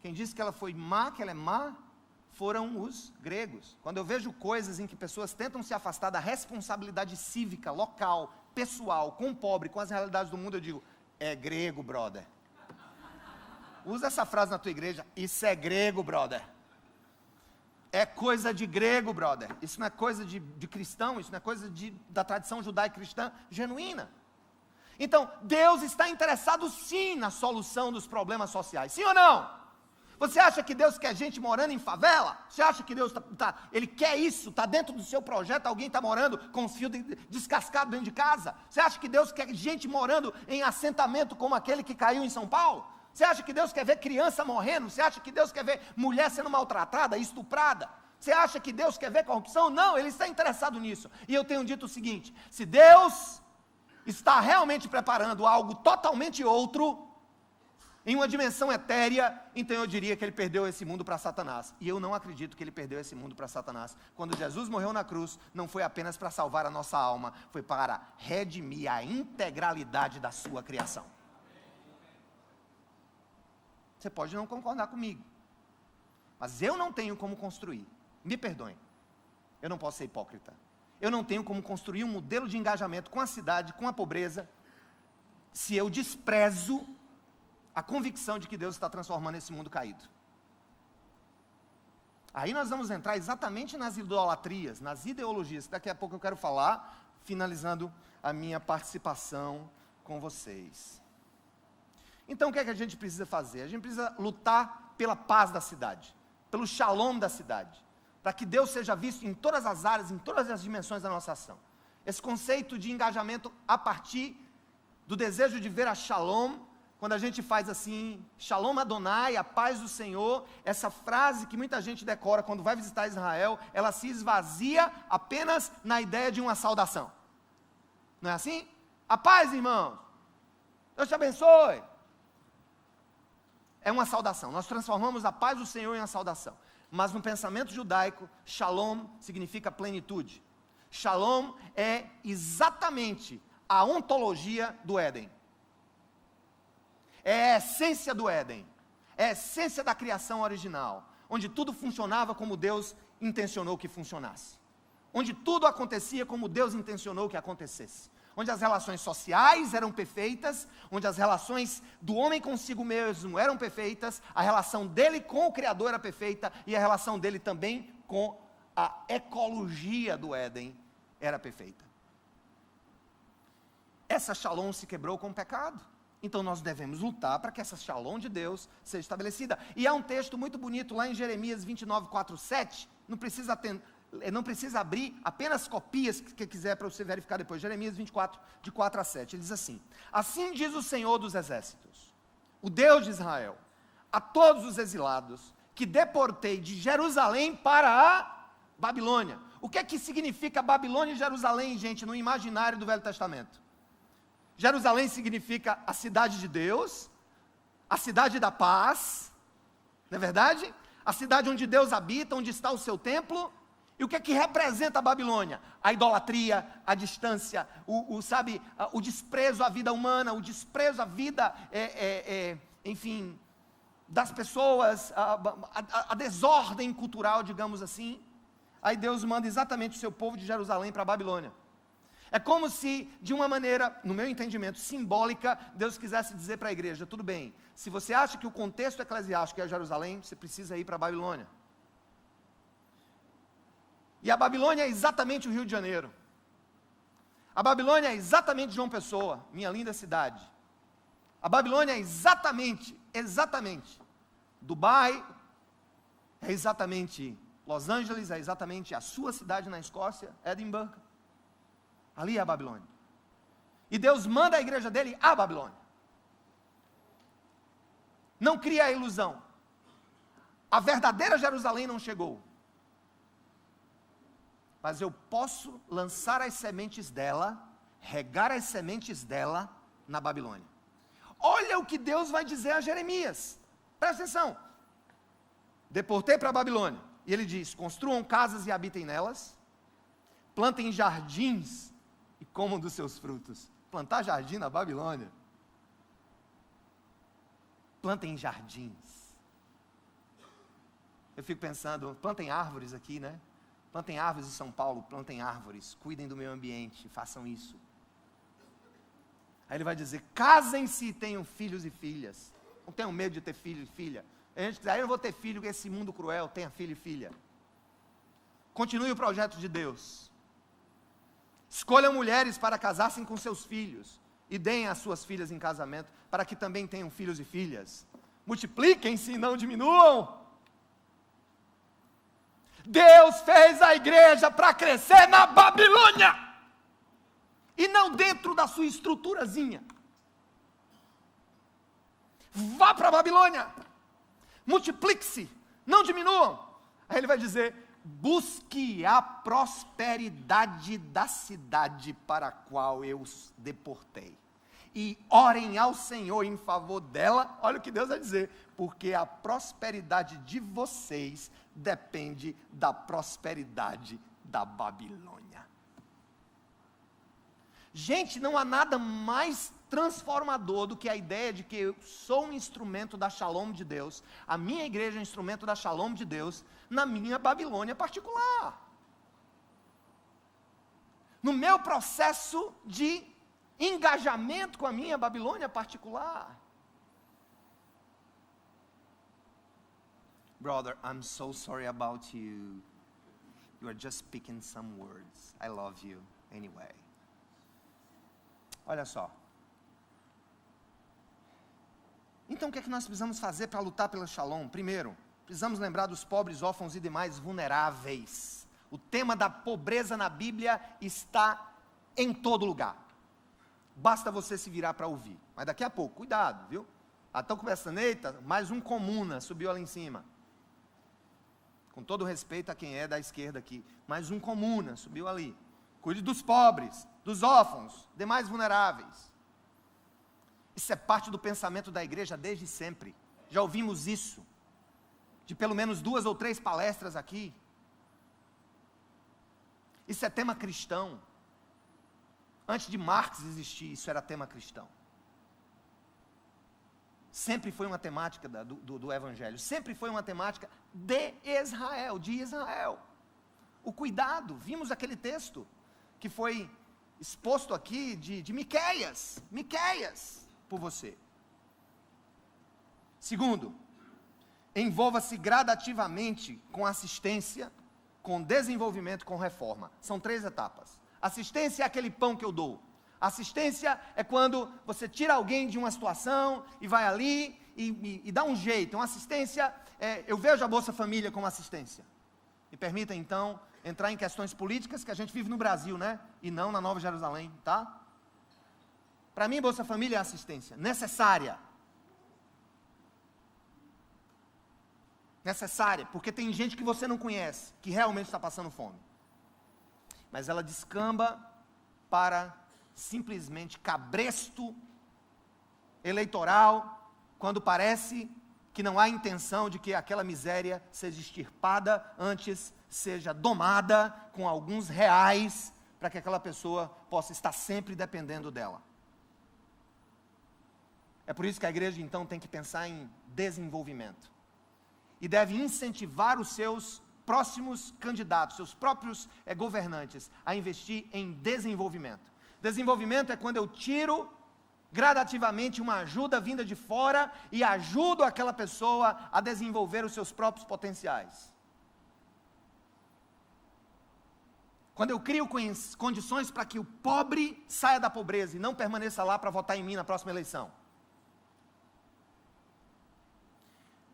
Quem disse que ela foi má, que ela é má, foram os gregos. Quando eu vejo coisas em que pessoas tentam se afastar da responsabilidade cívica, local, pessoal, com o pobre, com as realidades do mundo, eu digo, é grego, brother. Usa essa frase na tua igreja, isso é grego, brother. É coisa de grego, brother. Isso não é coisa de cristão, isso não é coisa da tradição judaico-cristã genuína. Então, Deus está interessado sim na solução dos problemas sociais, sim ou não? Você acha que Deus quer gente morando em favela? Você acha que Deus Ele quer isso? Está dentro do seu projeto, alguém está morando com os fios descascados dentro de casa? Você acha que Deus quer gente morando em assentamento como aquele que caiu em São Paulo? Você acha que Deus quer ver criança morrendo? Você acha que Deus quer ver mulher sendo maltratada, estuprada? Você acha que Deus quer ver corrupção? Não, Ele está interessado nisso. E eu tenho dito o seguinte, se Deus está realmente preparando algo totalmente outro, em uma dimensão etérea, então eu diria que ele perdeu esse mundo para Satanás. E eu não acredito que ele perdeu esse mundo para Satanás. Quando Jesus morreu na cruz, não foi apenas para salvar a nossa alma, foi para redimir a integralidade da sua criação. Você pode não concordar comigo, mas eu não tenho como construir. Me perdoem, eu não posso ser hipócrita. Eu não tenho como construir um modelo de engajamento com a cidade, com a pobreza, se eu desprezo a convicção de que Deus está transformando esse mundo caído. Aí nós vamos entrar exatamente nas idolatrias, nas ideologias, que daqui a pouco eu quero falar, finalizando a minha participação com vocês. Então o que é que a gente precisa fazer? A gente precisa lutar pela paz da cidade, pelo shalom da cidade, para que Deus seja visto em todas as áreas, em todas as dimensões da nossa ação. Esse conceito de engajamento a partir do desejo de ver a shalom, quando a gente faz assim, Shalom Adonai, a paz do Senhor, essa frase que muita gente decora quando vai visitar Israel, ela se esvazia apenas na ideia de uma saudação. Não é assim? A paz, irmãos. Deus te abençoe. É uma saudação. Nós transformamos a paz do Senhor em uma saudação. Mas no pensamento judaico, Shalom significa plenitude. Shalom é exatamente a ontologia do Éden. É a essência do Éden, é a essência da criação original, onde tudo funcionava como Deus intencionou que funcionasse, onde tudo acontecia como Deus intencionou que acontecesse, onde as relações sociais eram perfeitas, onde as relações do homem consigo mesmo eram perfeitas, a relação dele com o Criador era perfeita, e a relação dele também com a ecologia do Éden era perfeita. Essa shalom se quebrou com o pecado. Então nós devemos lutar para que essa shalom de Deus seja estabelecida. E há um texto muito bonito lá em Jeremias 29, 4, 7. Não precisa abrir, apenas copias que quiser para você verificar depois. Jeremias 24, de 4 a 7. Ele diz assim: assim diz o Senhor dos exércitos, o Deus de Israel, a todos os exilados, que deportei de Jerusalém para a Babilônia. O que é que significa Babilônia e Jerusalém, gente, no imaginário do Velho Testamento? Jerusalém significa a cidade de Deus, a cidade da paz, não é verdade? A cidade onde Deus habita, onde está o seu templo, E o que é que representa a Babilônia? A idolatria, a distância, o desprezo à vida humana, o desprezo à vida, enfim, das pessoas, a desordem cultural, digamos assim. Aí Deus manda exatamente o seu povo de Jerusalém para a Babilônia. É como se, de uma maneira, no meu entendimento, simbólica, Deus quisesse dizer para a igreja, tudo bem, se você acha que o contexto eclesiástico é Jerusalém, você precisa ir para a Babilônia. E a Babilônia é exatamente o Rio de Janeiro. A Babilônia é exatamente João Pessoa, minha linda cidade. A Babilônia é exatamente Dubai, é exatamente Los Angeles, é exatamente a sua cidade na Escócia, Edimburgo. Ali é a Babilônia. E Deus manda a igreja dele à Babilônia. Não cria a ilusão. A verdadeira Jerusalém não chegou. Mas eu posso lançar as sementes dela, regar as sementes dela na Babilônia. Olha o que Deus vai dizer a Jeremias. Presta atenção. Deportei para a Babilônia. E ele diz, construam casas e habitem nelas. Plantem jardins e comam dos seus frutos. Plantar jardim na Babilônia. Plantem jardins. Eu fico pensando, plantem árvores aqui, né? Plantem árvores em São Paulo, plantem árvores, cuidem do meio ambiente, façam isso. Aí ele vai dizer, casem-se e tenham filhos e filhas. Não tenham medo de ter filho e filha. A gente diz, eu não vou ter filho, porque esse mundo cruel, tenha filho e filha. Continue o projeto de Deus. Escolham mulheres para casar-se com seus filhos, e deem as suas filhas em casamento, para que também tenham filhos e filhas. Multipliquem-se e não diminuam. Deus fez a igreja para crescer na Babilônia, e não dentro da sua estruturazinha. Vá para a Babilônia, multiplique-se, não diminuam. Aí ele vai dizer, busque a prosperidade da cidade para a qual eu os deportei, e orem ao Senhor em favor dela. Olha o que Deus vai dizer, porque a prosperidade de vocês depende da prosperidade da Babilônia. Gente, não há nada mais transformador do que a ideia de que eu sou um instrumento da Shalom de Deus, a minha igreja é um instrumento da Shalom de Deus, na minha Babilônia particular. No meu processo de engajamento com a minha Babilônia particular. Brother, I'm so sorry about you. You are just picking some words. I love you anyway. Olha só. Então o que é que nós precisamos fazer para lutar pela Shalom? Primeiro, precisamos lembrar dos pobres, órfãos e demais vulneráveis. O tema da pobreza na Bíblia está em todo lugar. Basta você se virar para ouvir. Mas daqui a pouco, cuidado, viu? Estão conversando, eita, mais um comuna subiu ali em cima. Com todo respeito a quem é da esquerda aqui. Mais um comuna subiu ali. Cuide dos pobres, dos órfãos, demais vulneráveis. Isso é parte do pensamento da igreja desde sempre. Já ouvimos isso. De pelo menos 2 ou 3 palestras aqui. Isso é tema cristão. Antes de Marx existir, isso era tema cristão. Sempre foi uma temática do Evangelho. Sempre foi uma temática de Israel. O cuidado, vimos aquele texto que foi exposto aqui de Miqueias. Miqueias, por você. Segundo, envolva-se gradativamente com assistência, com desenvolvimento, com reforma. São 3 etapas. Assistência é aquele pão que eu dou. Assistência é quando você tira alguém de uma situação e vai ali e dá um jeito. Então, assistência, eu vejo a Bolsa Família como assistência. Me permita, então, entrar em questões políticas que a gente vive no Brasil, né? E não na Nova Jerusalém, tá? Para mim, Bolsa Família é assistência necessária. Necessária, porque tem gente que você não conhece, que realmente está passando fome. Mas ela descamba para simplesmente cabresto eleitoral, quando parece que não há intenção de que aquela miséria seja extirpada, antes seja domada com alguns reais, para que aquela pessoa possa estar sempre dependendo dela. É por isso que a igreja, então, tem que pensar em desenvolvimento. E deve incentivar os seus próximos candidatos, seus próprios governantes, a investir em desenvolvimento. Desenvolvimento é quando eu tiro gradativamente uma ajuda vinda de fora e ajudo aquela pessoa a desenvolver os seus próprios potenciais. Quando eu crio condições para que o pobre saia da pobreza e não permaneça lá para votar em mim na próxima eleição.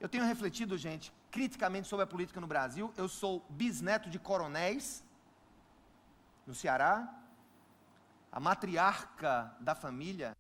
Eu tenho refletido, gente, criticamente sobre a política no Brasil. Eu sou bisneto de coronéis no Ceará. A matriarca da família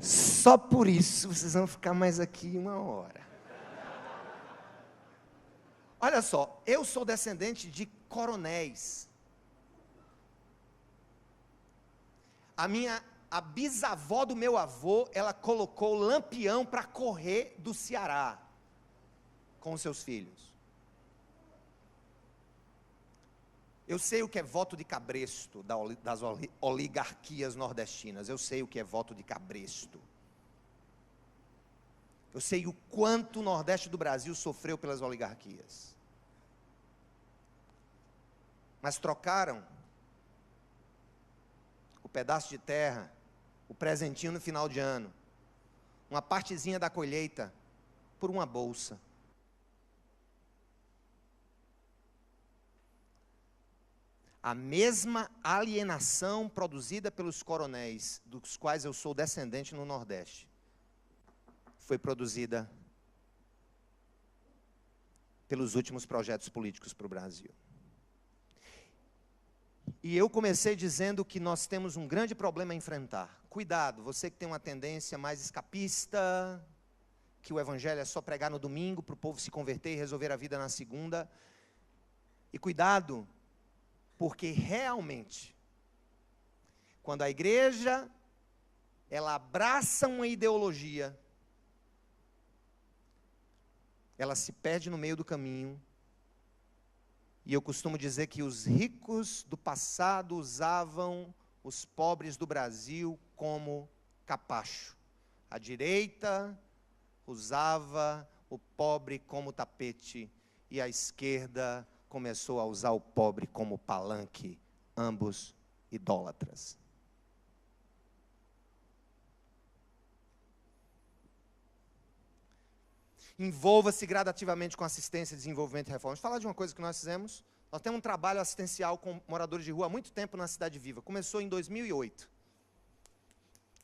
só por isso vocês vão ficar mais aqui 1 hora. Olha só, eu sou descendente de coronéis. A bisavó do meu avô, ela colocou Lampião para correr do Ceará com os seus filhos. Eu sei o que é voto de cabresto das oligarquias nordestinas. Eu sei o que é voto de cabresto. Eu sei o quanto o Nordeste do Brasil sofreu pelas oligarquias. Mas trocaram o pedaço de terra, o presentinho no final de ano, uma partezinha da colheita, por uma bolsa. A mesma alienação produzida pelos coronéis, dos quais eu sou descendente no Nordeste, foi produzida pelos últimos projetos políticos para o Brasil. E eu comecei dizendo que nós temos um grande problema a enfrentar. Cuidado, você que tem uma tendência mais escapista, que o evangelho é só pregar no domingo para o povo se converter e resolver a vida na segunda. E cuidado, porque realmente, quando a igreja, ela abraça uma ideologia, ela se perde no meio do caminho. E eu costumo dizer que os ricos do passado usavam os pobres do Brasil como capacho. A direita usava o pobre como tapete e a esquerda começou a usar o pobre como palanque, ambos idólatras. Envolva-se gradativamente com assistência, desenvolvimento e reforma. Deixa eu falar de uma coisa que nós fizemos. Nós temos um trabalho assistencial com moradores de rua há muito tempo na Cidade Viva. Começou em 2008.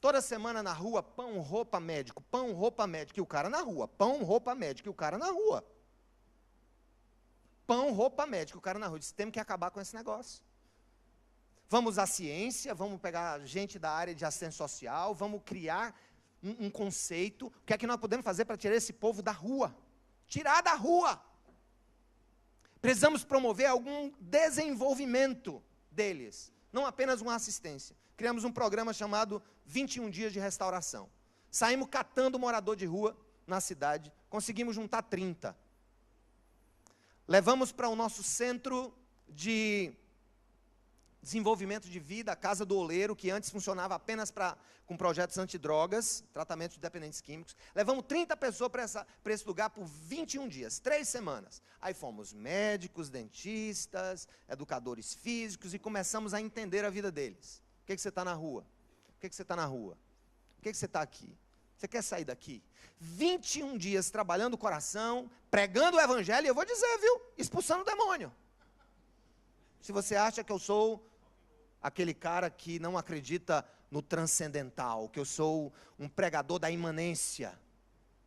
Toda semana na rua, pão, roupa, médico. Pão, roupa, médico. E o cara na rua. Pão, roupa, médico. E o cara na rua. Pão, roupa, médico. O cara na rua. Disse, temos que acabar com esse negócio. Vamos usar ciência, vamos pegar gente da área de assistência social, vamos criar um conceito. O que é que nós podemos fazer para tirar esse povo da rua? Tirar da rua. Precisamos promover algum desenvolvimento deles, não apenas uma assistência. Criamos um programa chamado 21 Dias de Restauração. Saímos catando morador de rua na cidade, conseguimos juntar 30. Levamos para o nosso centro de desenvolvimento de vida, a Casa do Oleiro, que antes funcionava apenas com projetos antidrogas, tratamento de dependentes químicos. Levamos 30 pessoas para esse lugar por 21 dias, 3 semanas. Aí fomos médicos, dentistas, educadores físicos e começamos a entender a vida deles. Por que você está na rua? Por que você está na rua? Por que você está aqui? Você quer sair daqui? 21 dias trabalhando o coração, pregando o evangelho, e eu vou dizer, viu? Expulsando o demônio. Se você acha que eu sou aquele cara que não acredita no transcendental, que eu sou um pregador da imanência.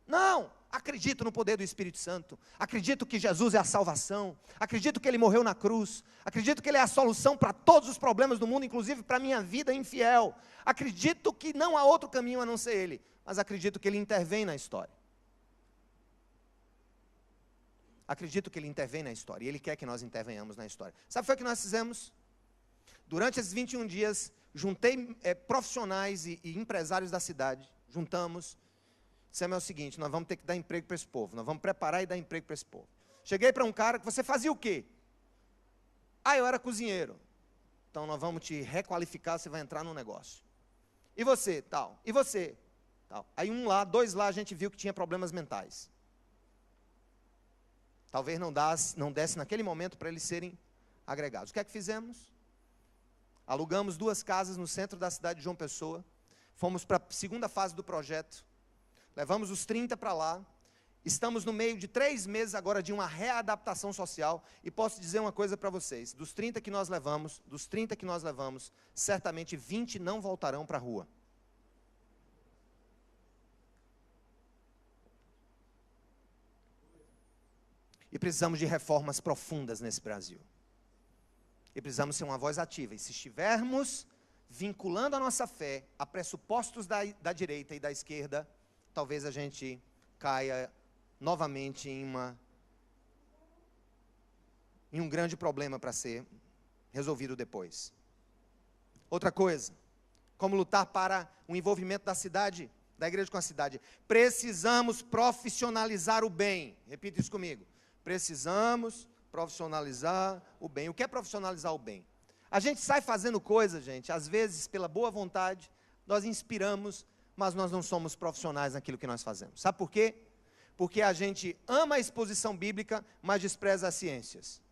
Não, Acredito no poder do Espírito Santo. Acredito que Jesus é a salvação. Acredito que Ele morreu na cruz. Acredito que Ele é a solução para todos os problemas do mundo, inclusive para a minha vida infiel. Acredito que não há outro caminho a não ser Ele. Mas acredito que Ele intervém na história. Acredito que Ele intervém na história. E Ele quer que nós intervenhamos na história. Sabe o que foi que nós fizemos? Durante esses 21 dias, juntei profissionais e empresários da cidade. Juntamos. Dissemos o seguinte: nós vamos ter que dar emprego para esse povo. Nós vamos preparar e dar emprego para esse povo. Cheguei para um cara que você fazia o quê? Eu era cozinheiro. Então nós vamos te requalificar, você vai entrar no negócio. E você, tal. E você, tal. Aí dois lá, a gente viu que tinha problemas mentais. Talvez não desse naquele momento para eles serem agregados. O que é que fizemos? Alugamos 2 casas no centro da cidade de João Pessoa. Fomos para a segunda fase do projeto. Levamos os 30 para lá. Estamos no meio de 3 meses agora de uma readaptação social. E posso dizer uma coisa para vocês. Dos 30 que nós levamos, certamente 20 não voltarão para a rua. E precisamos de reformas profundas nesse Brasil. E precisamos ser uma voz ativa. E se estivermos vinculando a nossa fé a pressupostos da direita e da esquerda, talvez a gente caia novamente em um grande problema para ser resolvido depois. Outra coisa, como lutar para o envolvimento da cidade, da igreja com a cidade. Precisamos profissionalizar o bem. Repita isso comigo. Precisamos profissionalizar o bem. O que é profissionalizar o bem? A gente sai fazendo coisa, gente, às vezes pela boa vontade, nós inspiramos, mas nós não somos profissionais naquilo que nós fazemos. Sabe por quê? Porque a gente ama a exposição bíblica, mas despreza as ciências.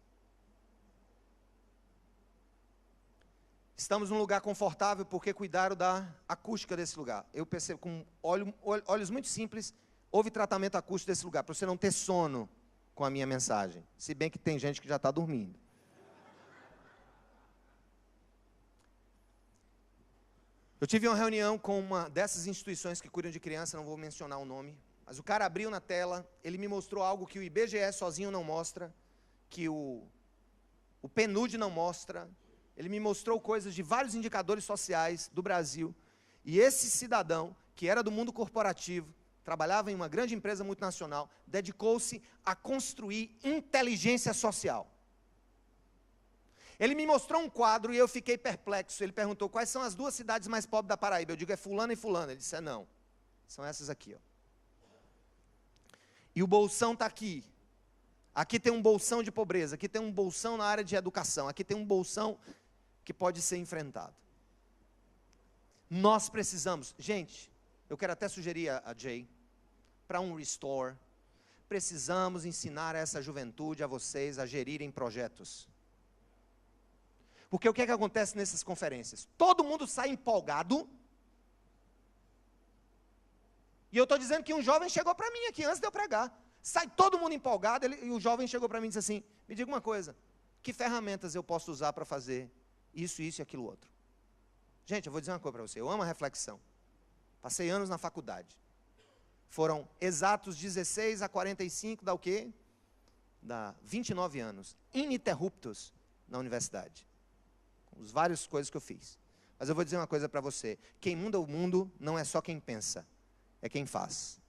Estamos num lugar confortável porque cuidaram da acústica desse lugar. Eu percebo com olhos muito simples, houve tratamento acústico desse lugar, para você não ter sono com a minha mensagem. Se bem que tem gente que já está dormindo. Eu tive uma reunião com uma dessas instituições que cuidam de criança, não vou mencionar o nome, mas o cara abriu na tela, ele me mostrou algo que o IBGE sozinho não mostra, que o PNUD não mostra. Ele me mostrou coisas de vários indicadores sociais do Brasil, e esse cidadão, que era do mundo corporativo, trabalhava em uma grande empresa multinacional, dedicou-se a construir inteligência social. Ele me mostrou um quadro e eu fiquei perplexo. Ele perguntou: quais são as 2 cidades mais pobres da Paraíba? Eu digo: é fulana e fulana. Ele disse: não, são essas aqui, ó. E o bolsão está aqui. Aqui tem um bolsão de pobreza, aqui tem um bolsão na área de educação, aqui tem um bolsão que pode ser enfrentado. Nós precisamos, gente, eu quero até sugerir a Jay, para um restore, precisamos ensinar essa juventude, a vocês, a gerirem projetos. Porque o que é que acontece nessas conferências? Todo mundo sai empolgado. E eu estou dizendo que um jovem chegou para mim aqui, antes de eu pregar. Sai todo mundo empolgado, e o jovem chegou para mim e disse assim: me diga uma coisa, que ferramentas eu posso usar para fazer isso, isso e aquilo outro? Gente, eu vou dizer uma coisa para você, eu amo a reflexão. Passei anos na faculdade. Foram exatos 16 a 45, dá o quê? Dá 29 anos, ininterruptos na universidade. Com as várias coisas que eu fiz. Mas eu vou dizer uma coisa para você, quem muda o mundo não é só quem pensa, é quem faz.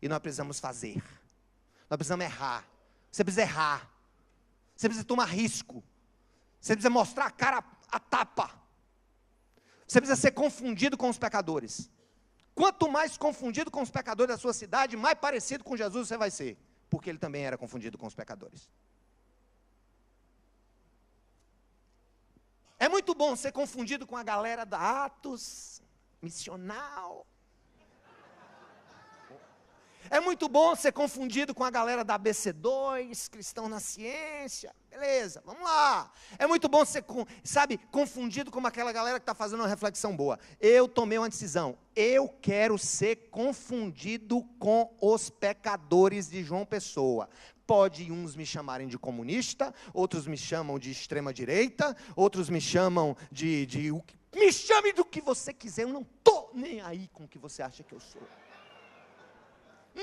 E nós precisamos fazer. Nós precisamos errar. Você precisa errar. Você precisa tomar risco. Você precisa mostrar a cara, a tapa. Você precisa ser confundido com os pecadores. Quanto mais confundido com os pecadores da sua cidade, mais parecido com Jesus você vai ser. Porque ele também era confundido com os pecadores. É muito bom ser confundido com a galera da Atos, missional. É muito bom ser confundido com a galera da ABC2, cristão na ciência. Beleza, vamos lá. É muito bom ser, confundido com aquela galera que está fazendo uma reflexão boa. Eu tomei uma decisão. Eu quero ser confundido com os pecadores de João Pessoa. Pode uns me chamarem de comunista, outros me chamam de extrema direita, outros me chamam me chame do que você quiser, eu não estou nem aí com o que você acha que eu sou.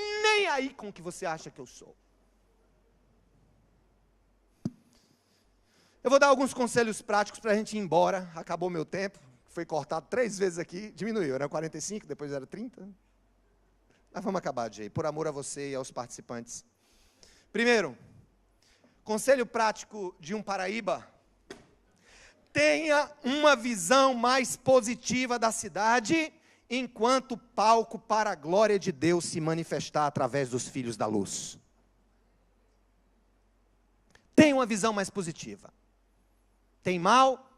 nem aí com o que você acha que eu sou. Eu vou dar alguns conselhos práticos para a gente ir embora. Acabou meu tempo. Foi cortado 3 vezes aqui. Diminuiu. Era 45, depois era 30. Mas vamos acabar, Jay. Por amor a você e aos participantes. Primeiro, conselho prático de um Paraíba. Tenha uma visão mais positiva da cidade, enquanto palco para a glória de Deus se manifestar através dos filhos da luz. Tenha uma visão mais positiva. Tem mal,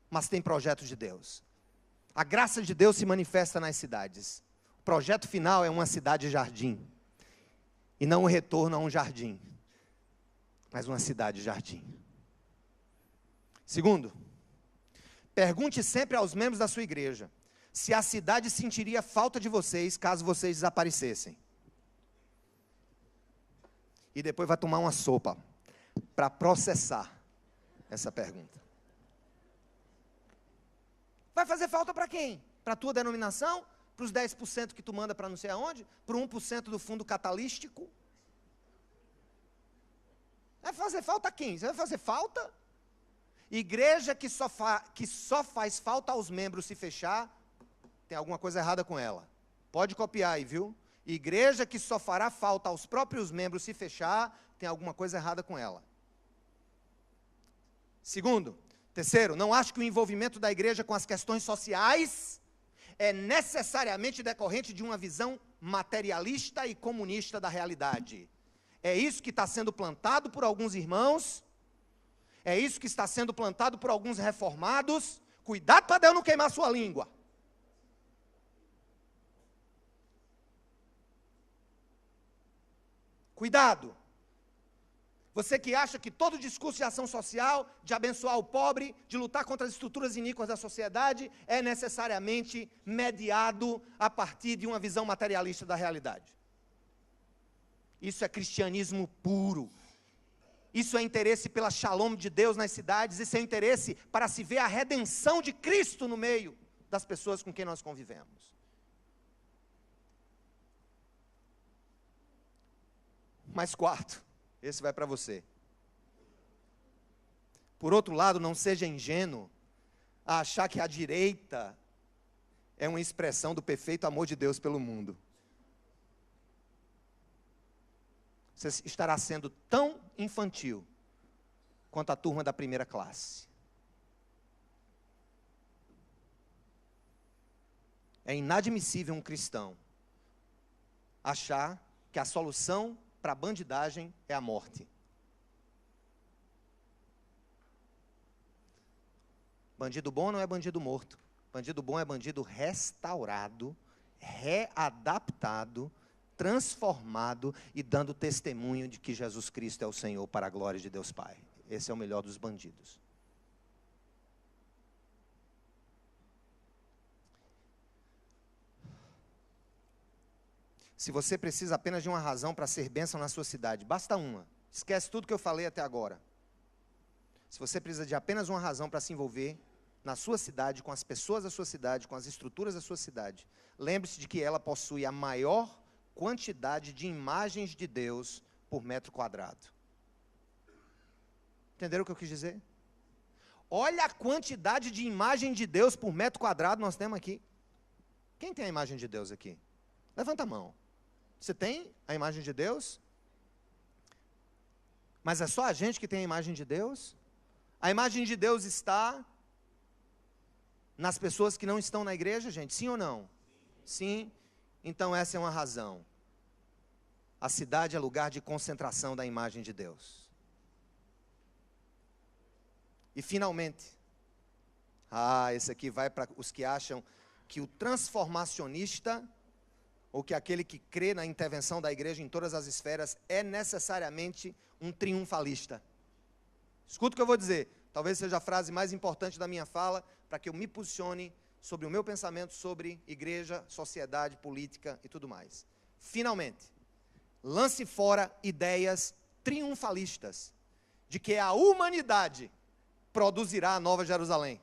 mas tem projetos de Deus. A graça de Deus se manifesta nas cidades. O projeto final é uma cidade-jardim. E não um retorno a um jardim, mas uma cidade-jardim. Segundo, pergunte sempre aos membros da sua igreja se a cidade sentiria falta de vocês caso vocês desaparecessem. E depois vai tomar uma sopa para processar essa pergunta. Vai fazer falta para quem? Para a tua denominação? Para os 10% que tu manda para não sei aonde? Para o 1% do fundo catalístico? Vai fazer falta a quem? Você vai fazer falta? Igreja que só faz falta aos membros se fechar, tem alguma coisa errada com ela. Pode copiar aí, viu? Igreja que só fará falta aos próprios membros se fechar, tem alguma coisa errada com ela. Terceiro, não acho que o envolvimento da igreja com as questões sociais é necessariamente decorrente de uma visão materialista e comunista da realidade. É isso que está sendo plantado por alguns irmãos, é isso que está sendo plantado por alguns reformados. Cuidado para Deus não queimar sua língua. Cuidado. Você que acha que todo discurso de ação social, de abençoar o pobre, de lutar contra as estruturas iníquas da sociedade, é necessariamente mediado a partir de uma visão materialista da realidade. Isso é cristianismo puro. Isso é interesse pela shalom de Deus nas cidades. Isso é interesse para se ver a redenção de Cristo no meio das pessoas com quem nós convivemos. Mas quarto, esse vai para você. Por outro lado, não seja ingênuo a achar que a direita é uma expressão do perfeito amor de Deus pelo mundo. Você estará sendo tão infantil quanto a turma da primeira classe. É inadmissível um cristão achar que a solução para a bandidagem é a morte. Bandido bom não é bandido morto. Bandido bom é bandido restaurado, readaptado, transformado e dando testemunho de que Jesus Cristo é o Senhor para a glória de Deus Pai. Esse é o melhor dos bandidos. Se você precisa apenas de uma razão para ser bênção na sua cidade, basta uma. Esquece tudo que eu falei até agora. Se você precisa de apenas uma razão para se envolver na sua cidade, com as pessoas da sua cidade, com as estruturas da sua cidade, lembre-se de que ela possui a maior quantidade de imagens de Deus por metro quadrado. Entenderam o que eu quis dizer? Olha a quantidade de imagem de Deus por metro quadrado nós temos aqui. Quem tem a imagem de Deus aqui? Levanta a mão. Você tem a imagem de Deus? Mas é só a gente que tem a imagem de Deus? A imagem de Deus está nas pessoas que não estão na igreja, gente? Sim ou não? Sim. Então essa é uma razão. A cidade é lugar de concentração da imagem de Deus. E finalmente, esse aqui vai para os que acham que o transformacionista, ou que aquele que crê na intervenção da igreja em todas as esferas, é necessariamente um triunfalista. Escuta o que eu vou dizer. Talvez seja a frase mais importante da minha fala, para que eu me posicione sobre o meu pensamento sobre igreja, sociedade, política e tudo mais. Finalmente, lance fora ideias triunfalistas de que a humanidade produzirá a Nova Jerusalém.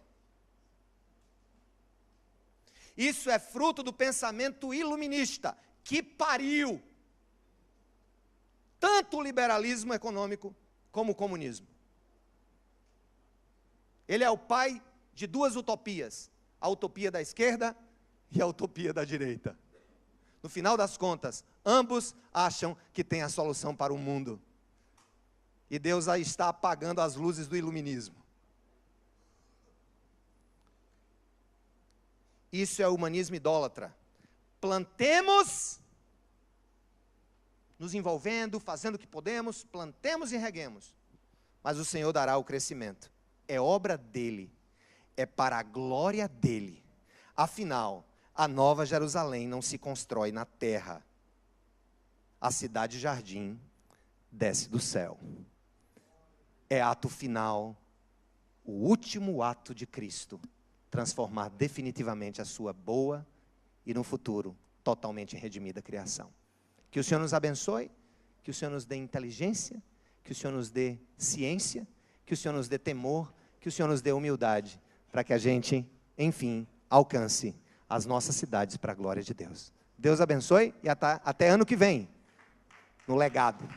Isso é fruto do pensamento iluminista, que pariu tanto o liberalismo econômico como o comunismo. Ele é o pai de duas utopias, a utopia da esquerda e a utopia da direita. No final das contas, ambos acham que tem a solução para o mundo. E Deus aí está apagando as luzes do iluminismo. Isso é humanismo idólatra. Plantemos, nos envolvendo, fazendo o que podemos, plantemos e reguemos. Mas o Senhor dará o crescimento. É obra dele, é para a glória dele. Afinal, a nova Jerusalém não se constrói na terra. A cidade-jardim desce do céu. É ato final, o último ato de Cristo, transformar definitivamente a sua boa e no futuro totalmente redimida criação. Que o Senhor nos abençoe, que o Senhor nos dê inteligência, que o Senhor nos dê ciência, que o Senhor nos dê temor, que o Senhor nos dê humildade, para que a gente, enfim, alcance as nossas cidades para a glória de Deus. Deus abençoe e até ano que vem, no legado.